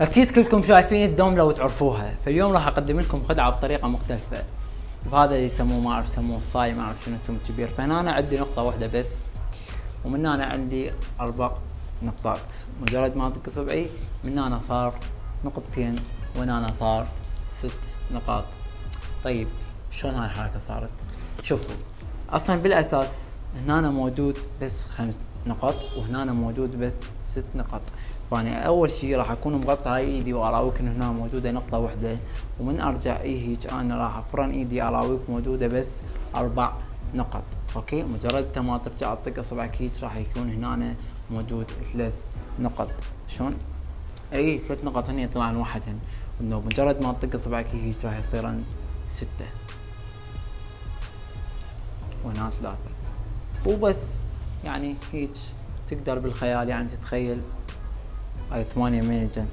اكيد كلكم شايفين الدوم لو تعرفوها، فاليوم راح اقدم لكم خدعه بطريقه مختلفه. بهذا يسموه ما اعرف يسموه الصاي، ما اعرف شنو انتم كبير. فهنا انا عندي نقطه واحده بس، ومن هنا عندي 4 نقاط. مجرد ما اطق اصبعي من هنا صار نقطتين، ومن هنا صار 6 نقاط. طيب شلون هاي الحركه صارت؟ شوفوا، اصلا بالاساس هنا موجود بس 5 نقط، وهنا موجود بس 6 نقط. فاني اول شي راح اكون مغطى هاي ايدي واراويك ان هنا موجوده نقطه واحده، ومن ارجع هيك انا راح افرن ايدي اراويك موجوده بس 4 نقط. اوكي، مجرد انت ما ترجع تطق اصبعك هيك راح يكون هنا موجود 3 نقط. شلون؟ اي 3 نقط هني يطلعن واحدهن، انه مجرد ما تطق اصبعك هيك راح يصيرن 6 وهنا 3. وبس يعني هيك تقدر بالخيال يعني تتخيل هاي 8 منين جن.